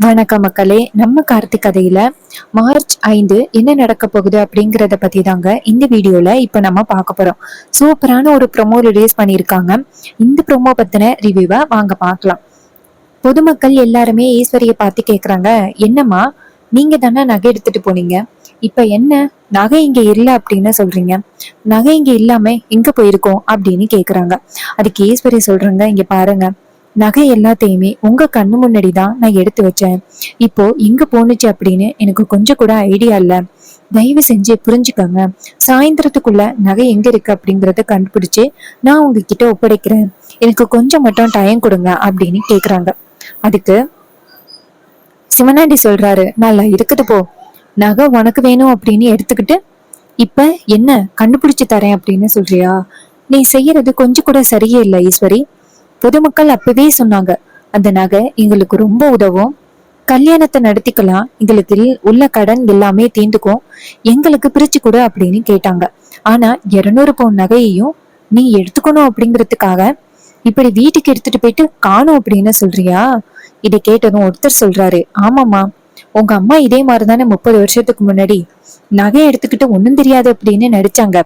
வணக்கம் மக்களே. நம்ம கார்த்திக் கதையில மார்ச் 5 என்ன நடக்க போகுது அப்படிங்கறத பத்தி தாங்க இந்த வீடியோல இப்ப நம்ம பார்க்க போறோம். சூப்பரான ஒரு ப்ரோமோ ரிலீஸ் பண்ணிருக்காங்க. இந்த ப்ரோமோ பத்தின ரிவ்யூவை வாங்க பார்க்கலாம். பொதுமக்கள் எல்லாருமே ஈஸ்வரிய பார்த்து கேக்குறாங்க, என்னம்மா நீங்க தானே நகை எடுத்துட்டு போனீங்க, இப்ப என்ன நகை இங்க இல்ல அப்படின்னு சொல்றீங்க, நகை இங்க இல்லாம எங்க போயிருக்கோம் அப்படின்னு கேக்குறாங்க. அதுக்கு ஈஸ்வரி சொல்றாங்க, இங்க பாருங்க, நகை எல்லாத்தையுமே உங்க கண்ணு முன்னாடிதான் நான் எடுத்து வச்சேன். இப்போ எங்க போனுச்சு அப்படின்னு எனக்கு கொஞ்சம் கூட ஐடியா இல்ல. தயவு செஞ்சு புரிஞ்சுக்கோங்க. சாயந்தரத்துக்குள்ள நகை எங்க இருக்கு அப்படிங்கறத கண்டுபிடிச்சு நான் உங்ககிட்ட ஒப்படைக்கிறேன். எனக்கு கொஞ்சம் மட்டும் டைம் கொடுங்க அப்படின்னு கேக்குறாங்க. அதுக்கு சிவனாண்டி சொல்றாரு, நல்லா இருக்குது போ, நகை உனக்கு வேணும் அப்படின்னு எடுத்துக்கிட்டு இப்ப என்ன கண்டுபிடிச்சு தரேன் அப்படின்னு சொல்றியா? நீ செய்யறது கொஞ்சம் கூட சரியே இல்லை ஈஸ்வரி. பொதுமக்கள் அப்பவே சொன்னாங்க, அந்த நகை எங்களுக்கு ரொம்ப உதவும், கல்யாணத்தை நடத்திக்கலாம், எங்களுக்கு உள்ள கடன் எல்லாமே தீர்ந்துக்கும், எங்களுக்கு பிரிச்சு கொடு அப்படின்னு கேட்டாங்க. ஆனா 200 பவுன் நகையையும் நீ எடுத்துக்கணும் அப்படிங்கிறதுக்காக இப்படி வீட்டுக்கு எடுத்துட்டு போயிட்டு காணும் அப்படின்னு சொல்றியா? இதை கேட்டதும் ஒருத்தர் சொல்றாரு, ஆமாமா, உங்க அம்மா இதே மாதிரிதானே 30 வருஷத்துக்கு முன்னாடி நகை எடுத்துக்கிட்டு ஒண்ணும் தெரியாது அப்படின்னு நடிச்சாங்க,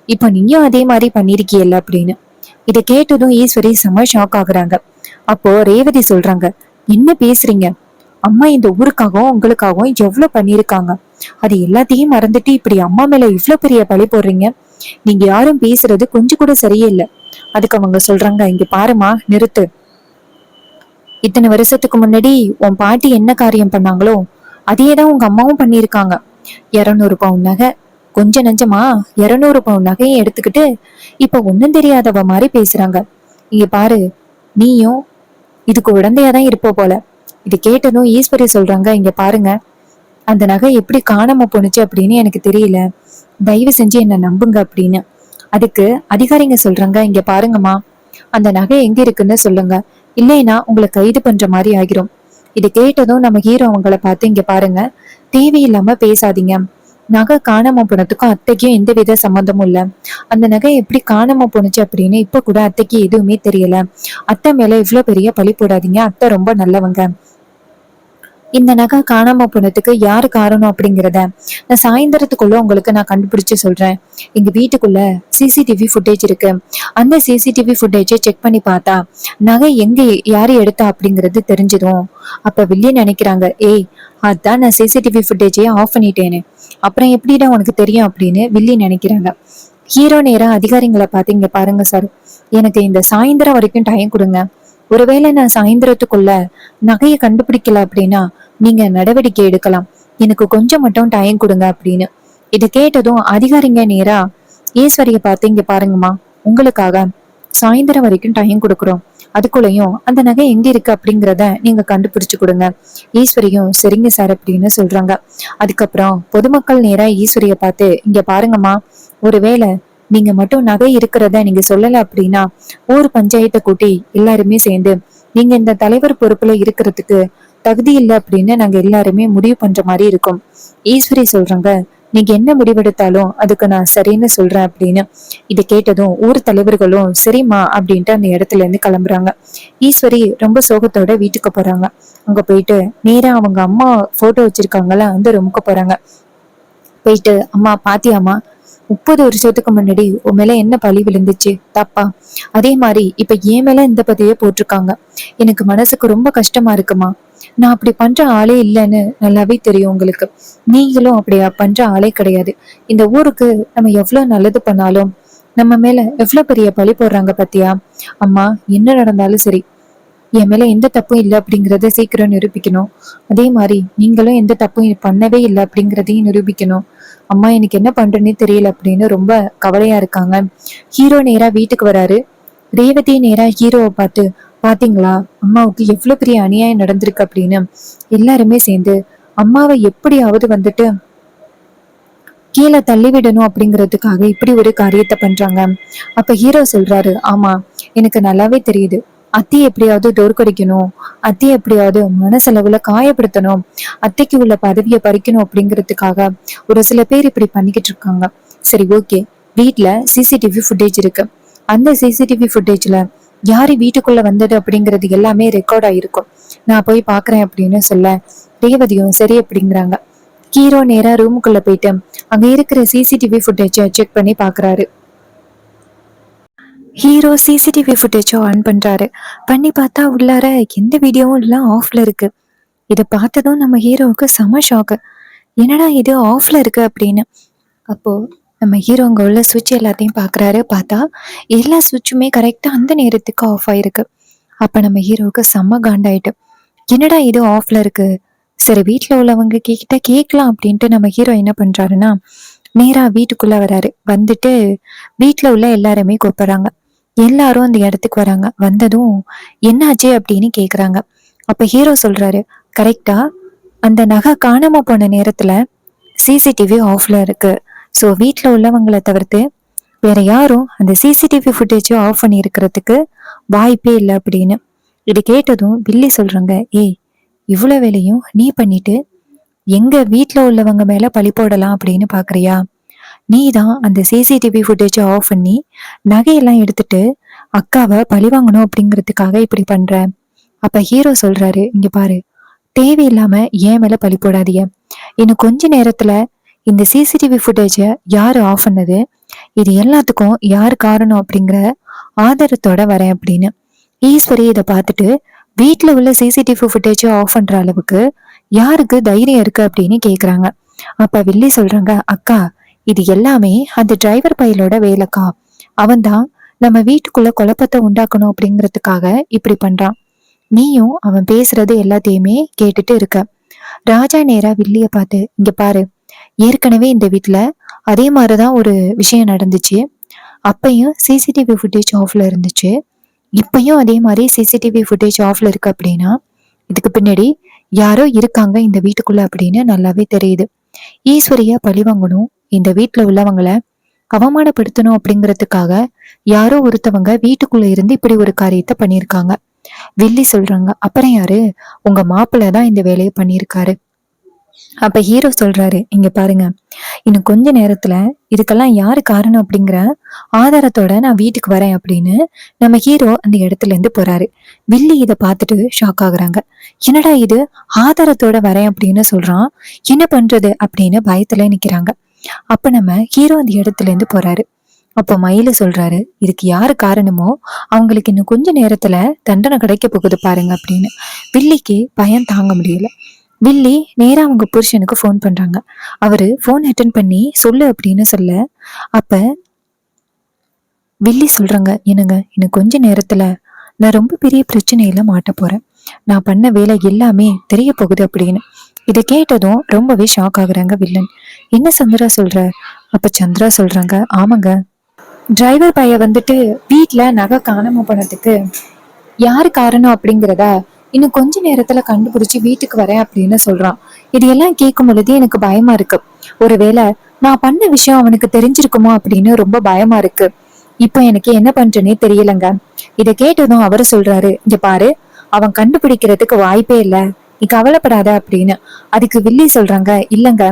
இப்ப நீயும் அதே மாதிரி பண்ணிருக்கியல்ல அப்படின்னு. இதை கேட்டதும் ஈஸ்வரி செம ஷாக் ஆகுறாங்க. அப்போ ரேவதி சொல்றாங்க, என்ன பேசுறீங்க, அம்மா இந்த ஊருக்காகவும் உங்களுக்காகவும் எவ்வளவு பண்ணிருக்காங்க, அது எல்லாத்தையும் மறந்துட்டு இப்படி அம்மா மேல இவ்வளவு பெரிய பழி போடுறீங்க, நீங்க யாரும் பேசுறது கொஞ்சம் கூட சரியே இல்லை. அதுக்கு அவங்க சொல்றாங்க, இங்க பாருமா, நிறுத்து. இத்தனை வருஷத்துக்கு முன்னாடி உன் பாட்டி என்ன காரியம் பண்ணாங்களோ அதையேதான் உங்க அம்மாவும் பண்ணிருக்காங்க. 200 பவுன் நகை கொஞ்ச நஞ்சமா, 200 பவுன் நகையை எடுத்துக்கிட்டு இப்ப ஒண்ணும் தெரியாதவ மாதிரி பேசுறாங்க. இங்க பாரு, நீயும் இதுக்கு உடந்தையாதான் இருப்ப போல. இது கேட்டதும் ஈஸ்வரி சொல்றாங்க, இங்க பாருங்க, அந்த நகை எப்படி காணாம போனுச்சு அப்படின்னு எனக்கு தெரியல, தயவு செஞ்சு என்ன நம்புங்க அப்படின்னு. அதுக்கு அதிகாரிங்க சொல்றாங்க, இங்க பாருங்கம்மா, அந்த நகை எங்க இருக்குன்னு சொல்லுங்க, இல்லைன்னா உங்களை கைது பண்ற மாதிரி ஆகிரும். இதை கேட்டதும் நம்ம ஹீரோ அவங்கள பார்த்து, இங்க பாருங்க, தேவையில்லாம பேசாதீங்க, நகை காணாம போனதுக்கும் அத்தைக்கும் எந்த வித சம்மந்தமும் இல்ல, அந்த நகை எப்படி காணாம போனுச்சு அப்படின்னு இப்ப கூட அத்தைக்கு எதுவுமே தெரியல, அத்தை மேல இவ்வளவு பெரிய பழி போடாதீங்க, அத்தை ரொம்ப நல்லவங்க, இந்த நகை காணாம போனதுக்கு யாரு காரணம் அப்படிங்கிறத நான் சாயந்தரத்துக்குள்ள உங்களுக்கு நான் கண்டுபிடிச்சு சொல்றேன். எங்க வீட்டுக்குள்ள சிசிடிவி ஃபுட்டேஜ் இருக்கு, அந்த சிசிடிவி ஃபுட்டேஜை செக் பண்ணி பார்த்தா நகை எங்க யாரு எடுத்தா அப்படிங்கிறது தெரிஞ்சிடும். அப்ப வில்லி நினைக்கிறாங்க, ஏய் அதான் நான் சிசிடிவி ஃபுட்டேஜையே ஆஃப் பண்ணிட்டேன்னு, அப்புறம் எப்படிடா உனக்கு தெரியும் அப்படின்னு வில்லி நினைக்கிறாங்க. ஹீரோ நேரா அதிகாரிங்களை பார்த்து, இங்க பாருங்க சார், எனக்கு இந்த சாயந்தரம் வரைக்கும் டைம் கொடுங்க, ஒருவேளை நான் சாயந்தரத்துக்குள்ள நகையை கண்டுபிடிக்கல அப்படின்னா நீங்க நடவடிக்கை எடுக்கலாம், எனக்கு கொஞ்சம் மட்டும் டைம் கொடுங்க அப்படின்னு. இதை கேட்டதும் அதிகாரிங்க நேரா ஈஸ்வரிய பார்த்து, இங்க பாருங்கம்மா, உங்களுக்காக சாயந்தரம் வரைக்கும் டைம் கொடுக்குறோம், அதுக்குள்ளயும் அந்த நகை எங்க இருக்கு அப்படிங்கிறத நீங்க கண்டுபிடிச்சு கொடுங்க. ஈஸ்வரியும் சரிங்க சார் அப்படின்னு சொல்றாங்க. அதுக்கப்புறம் பொதுமக்கள் நேரா ஈஸ்வரிய பார்த்து, இங்க பாருங்கம்மா, ஒருவேளை நீங்க மட்டும் நகை இருக்கிறத நீங்க சொல்லல அப்படின்னா ஊர் பஞ்சாயத்தை கூட்டி எல்லாருமே சேர்ந்து நீங்க இந்த தலைவர் பொறுப்புல இருக்கிறதுக்கு தகுதி இல்லை அப்படின்னு நாங்க எல்லாருமே முடிவு பண்ற மாதிரி இருக்கும். ஈஸ்வரி சொல்றாங்க, நீங்க என்ன முடிவெடுத்தாலும் அதுக்கு நான் சரின்னு சொல்றேன் அப்படின்னு. இதை கேட்டதும் ஊர் தலைவர்களும் சரிம்மா அப்படின்ட்டு அந்த இடத்துல இருந்து கிளம்புறாங்க. ஈஸ்வரி ரொம்ப சோகத்தோட வீட்டுக்கு போறாங்க. அங்க போயிட்டு நேரா அவங்க அம்மா போட்டோ வச்சிருக்காங்கல்ல அந்த ரூமுக்கு போறாங்க. போயிட்டு, அம்மா பாத்தியாம்மா, 30 வருஷத்துக்கு முன்னாடி உன் மேல என்ன பழி விழுந்துச்சு தப்பா, அதே மாதிரி இப்ப என் மேல இந்த பதையே போட்டிருக்காங்க, எனக்கு மனசுக்கு ரொம்ப கஷ்டமா இருக்குமா, நான் அப்படி பண்ற ஆளே இல்லைன்னு நல்லாவே தெரியும் உங்களுக்கு, நீங்களும் அப்படியா பண்ற ஆளே கிடையாது, இந்த ஊருக்கு நம்ம எவ்வளவு நல்லது பண்ணாலும் நம்ம மேல எவ்வளவு பெரிய பழி போடுறாங்க பத்தியா, அம்மா என்ன நடந்தாலும் சரி என் மேல எந்த தப்பும் இல்லை அப்படிங்கறத சீக்கிரம் நிரூபிக்கணும், அதே மாதிரி நீங்களும் எந்த தப்பும் பண்ணவே இல்லை அப்படிங்கிறதையும் நிரூபிக்கணும், அம்மா எனக்கு என்ன பண்றேன்னே தெரியல அப்படின்னு ரொம்ப கவலையா இருக்காங்க. ஹீரோ நேரா வீட்டுக்கு வராரு. ரேவதி நேரா ஹீரோவை பார்த்து, பாத்தீங்களா அம்மாவுக்கு எவ்வளவு பெரிய அநியாயம் நடந்திருக்கு அப்படின்னு, எல்லாருமே சேர்ந்து அம்மாவை எப்படியாவது வந்துட்டு கீழே தள்ளிவிடணும் அப்படிங்கிறதுக்காக இப்படி ஒரு காரியத்தை பண்றாங்க. அப்ப ஹீரோ சொல்றாரு, ஆமா எனக்கு நல்லாவே தெரியுது, அத்தையை எப்படியாவது தோற்கடிக்கணும், அத்தையை எப்படியாவது மனசளவுல காயப்படுத்தணும், அத்தைக்கு உள்ள பதவியை பறிக்கணும் அப்படிங்கிறதுக்காக ஒரு சில பேர் இப்படி பண்ணிக்கிட்டு இருக்காங்க. சரி ஓகே, வீட்டுல சிசிடிவி ஃபுட்டேஜ் இருக்கு, அந்த சிசிடிவி ஃபுட்டேஜ்ல யாரு வீட்டுக்குள்ள வந்தது அப்படிங்கிறது எல்லாமே ரெக்கார்ட் ஆயிருக்கும், நான் போய் பாக்குறேன் அப்படின்னு சொல்ல ரேவதியும் சரி அப்படிங்கிறாங்க. ஹீரோ நேரா ரூமுக்குள்ள போயிட்டு அங்க இருக்கிற சிசிடிவி ஃபுட்டேஜ செக் பண்ணி பாக்குறாரு. ஹீரோ சிசிடிவி ஃபுட்டேஜோ ஆன் பண்றாரு. பண்ணி பார்த்தா உள்ளார எந்த வீடியோவும் இல்ல, ஆஃப்ல இருக்கு. இதை பார்த்ததும் நம்ம ஹீரோவுக்கு செம ஷாக்கு. என்னடா இது ஆஃப்ல இருக்கு அப்படின்னு. அப்போ நம்ம ஹீரோ அங்க உள்ள சுவிட்ச் எல்லாத்தையும் பாக்குறாரு. பார்த்தா எல்லா சுவிட்சுமே கரெக்டா அந்த நேரத்துக்கு ஆஃப் ஆயிருக்கு. அப்ப நம்ம ஹீரோவுக்கு செம்ம காண்டாயிட்டு, என்னடா இது ஆஃப்ல இருக்கு, சரி வீட்டுல உள்ளவங்க கிட்ட கேட்கலாம் அப்படின்ட்டு நம்ம ஹீரோ என்ன பண்றாருன்னா நேரா வீட்டுக்குள்ள வராரு. வந்துட்டு வீட்டுல உள்ள எல்லாருமே கூப்பிடுறாங்க. எல்லாரும் அந்த இடத்துக்கு வராங்க. வந்ததும் என்னாச்சு அப்படின்னு கேக்குறாங்க. அப்ப ஹீரோ சொல்றாரு, கரெக்டா அந்த நகை காணாம போன நேரத்துல சிசிடிவி ஆஃப்ல இருக்கு. ஸோ வீட்டில் உள்ளவங்களை தவிர்த்து வேற யாரும் அந்த சிசிடிவி ஃபுட்டேஜை ஆஃப் பண்ணி இருக்கிறதுக்கு வாய்ப்பே இல்லை அப்படின்னு. இது கேட்டதும் வில்லி சொல்றாங்க, ஏய் இவ்வளவு வேலையும் நீ பண்ணிட்டு எங்க வீட்டில் உள்ளவங்க மேல பழி போடலாம் அப்படின்னு பாக்குறியா? நீ தான் அந்த சிசிடிவி ஃபுட்டேஜை ஆஃப் பண்ணி நகையெல்லாம் எடுத்துட்டு அக்காவை பழி வாங்கணும் அப்படிங்கிறதுக்காக இப்படி பண்ற. அப்ப ஹீரோ சொல்றாரு, இங்க பாரு, தேவையில்லாம ஏன் மேல பழி போடாதீங்க. இன்னும் கொஞ்ச நேரத்துல இந்த சிசிடிவி ஃபுட்டேஜ யாரு ஆஃப் பண்ணது, இது எல்லாத்துக்கும் யாரு காரணம் அப்படிங்கிற ஆதாரத்தோட வரேன் அப்படின்னு. ஈஸ்வரி இதை பார்த்துட்டு வீட்டுல உள்ள சிசிடிவி ஃபுட்டேஜ ஆஃப் பண்ற அளவுக்கு யாருக்கு தைரியம் இருக்கு அப்படின்னு கேக்குறாங்க. அப்ப வில்லி சொல்றாங்க, அக்கா இது எல்லாமே அந்த டிரைவர் பையலோட வேலைக்கா. அவன்தான் நம்ம வீட்டுக்குள்ள குழப்பத்தை உண்டாக்கணும் அப்படிங்கிறதுக்காக இப்படி பண்றான். நீயும் அவன் பேசுறது எல்லாத்தையுமே கேட்டுட்டு இருக்க. ராஜா நேரா வில்லிய பார்த்து, இங்க பாரு, ஏற்கனவே இந்த வீட்டுல அதே மாதிரிதான் ஒரு விஷயம் நடந்துச்சு. அப்பயும் சிசிடிவி ஃபுட்டேஜ் ஆஃப்ல இருந்துச்சு. இப்பயும் அதே மாதிரி சிசிடிவி ஃபுட்டேஜ் ஆஃப்ல இருக்கு அப்படின்னா இதுக்கு பின்னாடி யாரோ இருக்காங்க இந்த வீட்டுக்குள்ள அப்படின்னு நல்லாவே தெரியுது. ஈஸ்வரியா பழி வாங்கணும், இந்த வீட்டுல உள்ளவங்களை அவமானப்படுத்தணும் அப்படிங்கிறதுக்காக யாரோ ஒருத்தவங்க வீட்டுக்குள்ள இருந்து இப்படி ஒரு காரியத்தை பண்ணியிருக்காங்க. வில்லி சொல்றாங்க, அப்புறம் யாரு? உங்க மாப்பிள்ளை தான் இந்த வேலையை பண்ணியிருக்காரு. அப்ப ஹீரோ சொல்றாரு, இங்க பாருங்க, இன்னும் கொஞ்ச நேரத்துல இதுக்கெல்லாம் யாரு காரணம் அப்படிங்கிற ஆதாரத்தோட நான் வீட்டுக்கு வரேன் அப்படின்னு நம்ம ஹீரோ அந்த இடத்துல இருந்து போறாரு. வில்லி இதை பார்த்துட்டு ஷாக் ஆகுறாங்க. என்னடா இது ஆதாரத்தோட வரேன் அப்படின்னு சொல்றான், என்ன பண்றது அப்படின்னு பயத்துல நிக்கிறாங்க. அப்ப நம்ம ஹீரோ அந்த இடத்துல இருந்து போறாரு. அப்ப மயில சொல்றாரு, இதுக்கு யாரு காரணமோ அவங்களுக்கு இன்னும் கொஞ்ச நேரத்துல தண்டனை கிடைக்க போகுது பாருங்க அப்படின்னு. வில்லிக்கு பயம் தாங்க முடியல. வில்லி நேரா அவங்க புருஷனுக்கு ஃபோன் பண்றாங்க. அவரு ஃபோன் அட்டன் பண்ணி சொல்லு அப்படின்னு சொல்ல, அப்ப வில்லி சொல்றாங்க, என்னங்க இன்னும் கொஞ்ச நேரத்துல நான் ரொம்ப பெரிய பிரச்சனையில மாட்ட போறேன். நான் பண்ண வேலை எல்லாமே தெரிய போகுது அப்படின்னு. இதை கேட்டதும் ரொம்பவே ஷாக் ஆகுறாங்க வில்லன். என்ன சந்திரா சொல்ற? அப்ப சந்திரா சொல்றாங்க, ஆமாங்க, டிரைவர் பைய வந்துட்டு வீட்டுல நகை காணாம போனதுக்கு யாரு காரணம் அப்படிங்கிறத இன்னும் கொஞ்ச நேரத்துல கண்டுபிடிச்சு வீட்டுக்கு வரேன் அப்படின்னு சொல்றான். இது எல்லாம் கேட்கும் பொழுது எனக்கு பயமா இருக்கு. ஒருவேளை நான் பண்ண விஷயம் அவனுக்கு தெரிஞ்சிருக்குமோ அப்படின்னு ரொம்ப பயமா இருக்கு. இப்ப எனக்கு என்ன பண்றேனே தெரியலங்க. இதை கேட்டதும் அவரு சொல்றாரு, இங்க பாரு, அவன் கண்டுபிடிக்கிறதுக்கு வாய்ப்பே இல்ல, நீ கவலைப்படாத அப்படின்னு. அதுக்கு வில்லி சொல்றாங்க, இல்லங்க,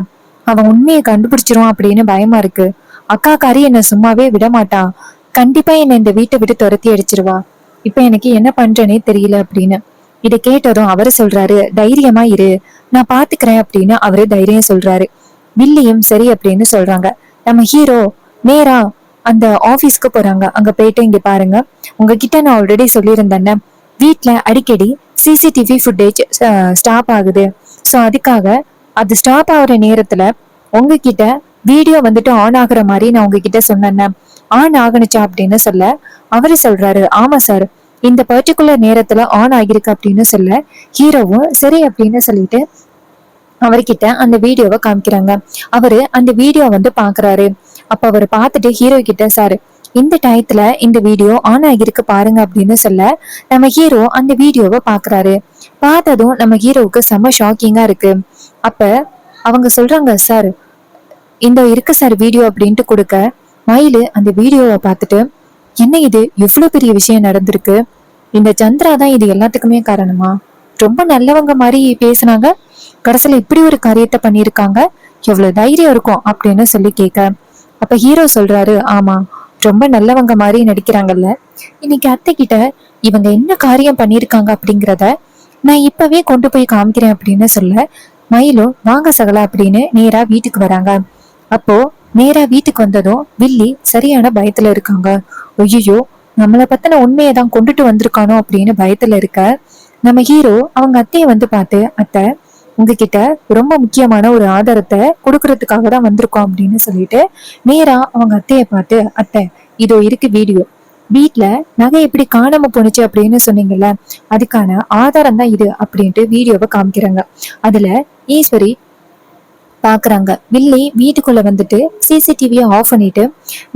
அவன் உண்மையை கண்டுபிடிச்சிருவான் அப்படின்னு பயமா இருக்கு. அக்கா காரி என்ன சும்மாவே விட மாட்டான், கண்டிப்பா என்ன இந்த வீட்டை விட்டு துரத்தி அடிச்சிருவா. இப்ப எனக்கு என்ன பண்றேனே தெரியல அப்படின்னு. இதை கேட்டதும் அவரு சொல்றாரு, தைரியமா இரு, நான் பாத்துக்கிறேன் அப்படின்னு அவரு தைரியம் சொல்றாரு. வில்லியும் சரி அப்படின்னு சொல்றாங்க. நம்ம ஹீரோ நேரா அந்த ஆபீஸ்க்கு போறாங்க. அங்க போயிட்டு, இங்க பாருங்க, உங்ககிட்ட நான் ஆல்ரெடி சொல்லியிருந்தேன், வீட்டுல அடிக்கடி சிசிடிவி ஃபுட்டேஜ் ஸ்டாப் ஆகுது. ஸோ அதுக்காக அது ஸ்டாப் ஆகுற நேரத்துல உங்ககிட்ட வீடியோ வந்துட்டு ஆன் ஆகுற மாதிரி நான் உங்ககிட்ட சொன்னேன், ஆன் ஆகணுச்சா அப்படின்னு சொல்ல அவரு சொல்றாரு, ஆமா சார், இந்த பர்டிகுலர் நேரத்துல ஆன் ஆகிருக்கு அப்படின்னு சொல்ல ஹீரோவும் சரி அப்படின்னு சொல்லிட்டு அவர்கிட்ட அந்த வீடியோவை காமிக்கிறாங்க. அவரு அந்த வீடியோ வந்து பாக்குறாரு. அப்ப அவரு பார்த்துட்டு ஹீரோ கிட்ட, சார் இந்த டயத்துல இந்த வீடியோ ஆன் ஆகிருக்கு பாருங்க அப்படின்னு சொல்ல நம்ம ஹீரோ அந்த வீடியோவை பாக்குறாரு. பார்த்ததும் நம்ம ஹீரோவுக்கு செம்ம ஷாக்கிங்கா இருக்கு. அப்ப அவங்க சொல்றாங்க, சார் இந்த இருக்கு சார் வீடியோ அப்படின்ட்டு கொடுக்க, மயிலு அந்த வீடியோவை பார்த்துட்டு, என்ன இது எவ்வளவு பெரிய விஷயம் நடந்திருக்கு, இந்த சந்திரா தான் இது எல்லாத்துக்குமே காரணமா, ரொம்ப நல்லவங்க மாதிரி பேசுனாங்க, கடைசியில இப்படி ஒரு காரியத்தை பண்ணியிருக்காங்க, எவ்வளவு தைரியம் இருக்கும் அப்படின்னு சொல்லி கேட்க, அப்ப ஹீரோ சொல்றாரு, ஆமா, ரொம்ப நல்லவங்க மாதிரி நடிக்கிறாங்கல்ல, இன்னைக்கு அத்தை கிட்ட இவங்க என்ன காரியம் பண்ணியிருக்காங்க அப்படிங்கிறத நான் இப்பவே கொண்டு போய் காமிக்கிறேன் அப்படின்னு சொல்ல மயிலும் வாங்க சகலா அப்படின்னு நேரா வீட்டுக்கு வராங்க. அப்போ நேரா வீட்டுக்கு வந்ததும் வில்லி சரியான பயத்துல இருக்காங்க. ஐயோ, நம்மளை பத்தின உண்மையை தான் கொண்டுட்டு வந்திருக்கானோ அப்படின்னு பயத்துல இருக்க நம்ம ஹீரோ அவங்க அத்தையை வந்து பார்த்து, அத்தை உங்ககிட்ட ரொம்ப முக்கியமான ஒரு ஆதாரத்தை கொடுக்கறதுக்காக தான் வந்திருக்கோம் அப்படின்னு சொல்லிட்டு நேரா அவங்க அத்தையை பார்த்து, அத்தை இதோ இருக்கு வீடியோ, வீட்டுல நகை எப்படி காணாம போனுச்சு அப்படின்னு சொன்னீங்கல்ல, அதுக்கான ஆதாரம் தான் இது அப்படின்ட்டு வீடியோவை காமிக்கிறாங்க. அதுல ஈஸ்வரி பாக்குறாங்க. வில்லி வீட்டுக்குள்ள வந்துட்டு சிசிடிவியை ஆஃப் பண்ணிட்டு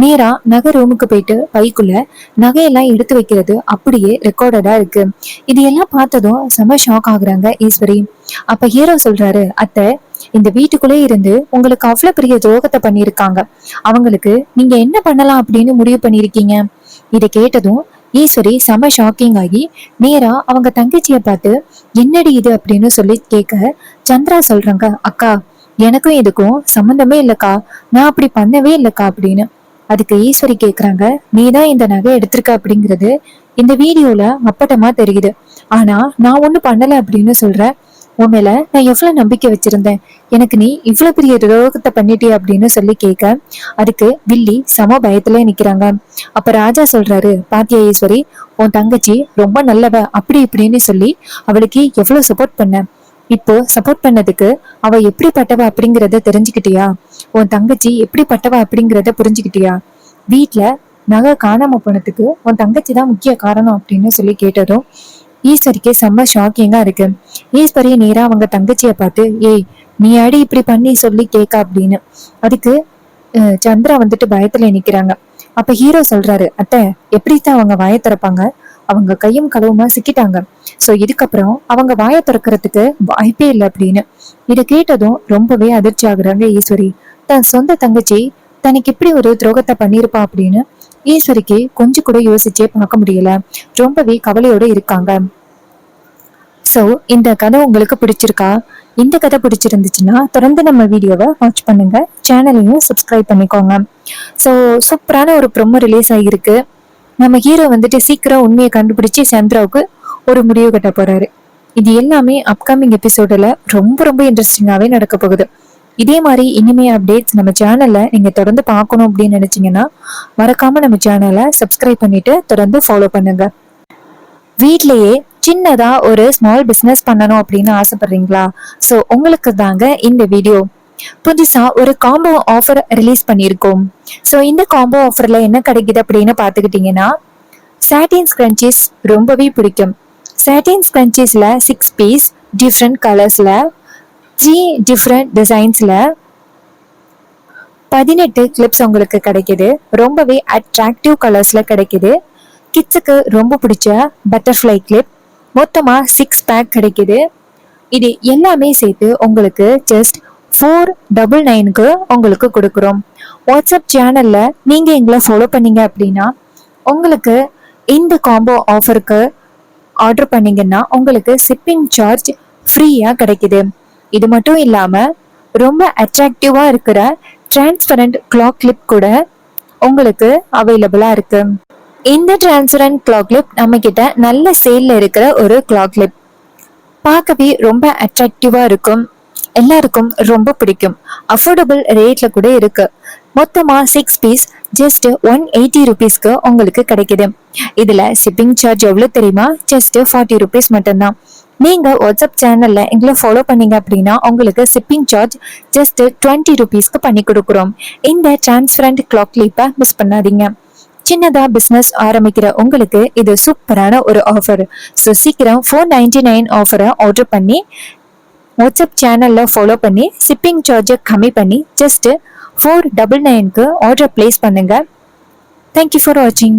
நேரா நகை ரூமுக்கு போயிட்டு பைக்குள்ள நகையெல்லாம் எடுத்து வைக்கிறது அப்படியே ரெக்கார்டடா இருக்கு. இது எல்லாம் பார்த்ததும் செம ஷாக் ஆகுறாங்க ஈஸ்வரி. அப்ப ஹீரோ சொல்றாரு, அத்தை இந்த வீட்டுக்குள்ளே இருந்து உங்களுக்கு அவ்வளவு பெரிய துரோகத்தை பண்ணிருக்காங்க, அவங்களுக்கு நீங்க என்ன பண்ணலாம் அப்படின்னு முடிவு பண்ணிருக்கீங்க. இதை கேட்டதும் ஈஸ்வரி செம ஷாக்கிங் ஆகி நேரா அவங்க தங்கச்சியை பார்த்து, என்னடி இது அப்படின்னு சொல்லி கேட்க சந்திரா சொல்றாங்க, அக்கா எனக்கும் இதுக்கும் சம்மந்தமே இல்லக்கா, நான் அப்படி பண்ணவே இல்லக்கா அப்படின்னு. அதுக்கு ஈஸ்வரி கேக்குறாங்க, நீதான் இந்த நகை எடுத்திருக்க அப்படிங்கிறது இந்த வீடியோல அப்பட்டமா தெரியுது, ஆனா நான் ஒண்ணும் பண்ணல அப்படின்னு சொல்ற. உன் மேல நான் எவ்வளவு நம்பிக்கை வச்சிருந்தேன், எனக்கு நீ இவ்வளவு பெரிய துரோகத்தை பண்ணிட்டே அப்படின்னு சொல்லி கேட்க அதுக்கு வில்லி சம பயத்துல நிக்கிறாங்க. அப்ப ராஜா சொல்றாரு, பாத்தியா ஈஸ்வரி, உன் தங்கச்சி ரொம்ப நல்லவ அப்படி இப்படின்னு சொல்லி அவளுக்கு எவ்வளவு சப்போர்ட் பண்ண, இப்போ சப்போர்ட் பண்ணதுக்கு அவ எப்படிப்பட்டவ அப்படிங்கறத தெரிஞ்சுக்கிட்டியா, உன் தங்கச்சி எப்படிப்பட்டவ அப்படிங்கறத புரிஞ்சுக்கிட்டியா, வீட்டுல நகை காணாம போனதுக்கு உன் தங்கச்சி தான் முக்கிய காரணம் அப்படின்னு சொல்லி கேட்டதும் ஈஸ்வரிக்கு செம்ம ஷாக்கிங்கா இருக்கு. ஈஸ்வரி நேரா அவங்க தங்கச்சிய பார்த்து, ஏய் நீ அடி இப்படி பண்ணி சொல்லி கேட்க அப்படின்னு. அதுக்கு சந்திரா வந்துட்டு பயத்துல நிக்கிறாங்க. அப்ப ஹீரோ சொல்றாரு, அத்தை எப்படித்தான் அவங்க வாயை திறப்பாங்க, அவங்க கையும் களவுமா சிக்கிட்டாங்க, சோ இதுக்கப்புறம் அவங்க வாயை திறக்கிறதுக்கு வாய்ப்பே இல்லை அப்படின்னு. இதை கேட்டதும் ரொம்பவே அதிர்ச்சி ஆகுறாங்க ஈஸ்வரி. தன் சொந்த தங்கச்சி தனக்கு இப்படி ஒரு துரோகத்தை பண்ணிருப்பா அப்படின்னு ஈஸ்வரிக்கு கொஞ்சம் கூட யோசிச்சே பார்க்க முடியல, ரொம்பவே கவலையோட இருக்காங்க. சோ இந்த கதை உங்களுக்கு பிடிச்சிருக்கா? இந்த கதை பிடிச்சிருந்துச்சுன்னா தொடர்ந்து நம்ம வீடியோவை வாட்ச் பண்ணுங்க, சேனலையும் சப்ஸ்கிரைப் பண்ணிக்கோங்க. ஸோ சூப்பரான ஒரு ப்ரோமோ ரிலீஸ் ஆகியிருக்கு. நம்ம ஹீரோ வந்துட்டு சீக்கிரம் உண்மையை கண்டுபிடிச்சு சந்திராவுக்கு ஒரு முடிவு கட்ட போறாரு. இது எல்லாமே அப்கமிங் எபிசோட்ல ரொம்ப ரொம்ப இன்ட்ரெஸ்டிங்காவே நடக்க போகுது. இதே மாதிரி இனிமே அப்டேட்ஸ் நம்ம சேனல்ல நீங்க தொடர்ந்து பார்க்கணும் அப்படின்னு நினைச்சீங்கன்னா மறக்காம நம்ம சேனலை சப்ஸ்கிரைப் பண்ணிட்டு தொடர்ந்து ஃபாலோ பண்ணுங்க. வீட்லயே சின்னதா ஒரு ஸ்மால் பிசினஸ் பண்ணணும் அப்படின்னு ஆசைப்படுறீங்களா? ஸோ உங்களுக்கு தாங்க இந்த வீடியோ. புதுசா ஒரு காம்போ ஆஃபர் ரிலீஸ் பண்ணியிருக்கோம். ஸோ இந்த காம்போ ஆஃபர்ல என்ன கிடைக்குது அப்படின்னு பார்த்துக்கிட்டீங்கன்னா, சாட்டின் ஸ்க்ரன்ச்சீஸ் ரொம்பவே பிடிக்கும். சாட்டின் ஸ்க்ரன்ச்சீஸ்ல 6 பீஸ் டிஃப்ரெண்ட் கலர்ஸ்ல 3 டிஃப்ரெண்ட் டிசைன்ஸ்ல 18 கிளிப்ஸ் உங்களுக்கு கிடைக்குது. ரொம்பவே அட்ராக்டிவ் கலர்ஸ்ல கிடைக்குது. கிட்ஸுக்கு ரொம்ப பிடிச்ச பட்டர்ஃப்ளை கிளிப் மொத்தமா 6 பேக் கிடைக்குது. இது எல்லாமே சேர்த்து உங்களுக்கு ஜஸ்ட் 499க்கு உங்களுக்கு கொடுக்குறோம். வாட்ஸ்அப் சேனல்ல நீங்க எங்களை ஃபாலோ பண்ணீங்க அப்படின்னா உங்களுக்கு இந்த காம்போ ஆஃபருக்கு ஆர்டர் பண்ணீங்கன்னா உங்களுக்கு ஷிப்பிங் சார்ஜ் ஃப்ரீயா கிடைக்குது. இது மட்டும் இல்லாம ரொம்ப அட்ராக்டிவா இருக்கிற டிரான்ஸ்பரண்ட் கிளாக் கிளிப் கூட உங்களுக்கு அவைலபிளா இருக்கு. இந்த டிரான்ஸ்பரண்ட் கிளாக் கிளிப் நம்ம கிட்ட நல்ல சேல்ல இருக்கிற ஒரு கிளாக் கிளிப். பார்க்கவே ரொம்ப அட்ராக்டிவா இருக்கும், எல்லாருக்கும் ரொம்ப பிடிக்கும். அஃபோர்டபுள் ரேட்ல கூட இருக்கு. மொத்தமா 6 பீஸ் ஜஸ்ட் 180 ருபீஸ்க்கு உங்களுக்கு கிடைக்குது. இதுல ஷிப்பிங் சார்ஜ் எவ்வளவு தெரியுமா? ஜஸ்ட் 40 ருபீஸ் மட்டும்தான். நீங்க வாட்ஸ்அப் சேனல்ல எங்களை ஃபாலோ பண்ணீங்க அப்படின்னா உங்களுக்கு ஷிப்பிங் சார்ஜ் ஜஸ்ட் 20 ருபீஸ்க்கு பண்ணி கொடுக்குறோம். இந்த டிரான்ஸ்பரண்ட் கிளாக் கிளிப்பை மிஸ் பண்ணாதீங்க. சின்னதா பிசினஸ் ஆரம்பிக்கிற உங்களுக்கு இது சூப்பரான ஒரு ஆஃபர். ஸோ சீக்கிரம் 499 ஆஃபரை ஆர்டர் பண்ணி வாட்ஸ்அப் சேனல்ல ஃபாலோ பண்ணி ஷிப்பிங் சார்ஜை கம்மி பண்ணி ஜஸ்ட் 499க்கு ஆர்டர் பிளேஸ் பண்ணுங்க. தேங்க்யூ ஃபார் வாட்சிங்.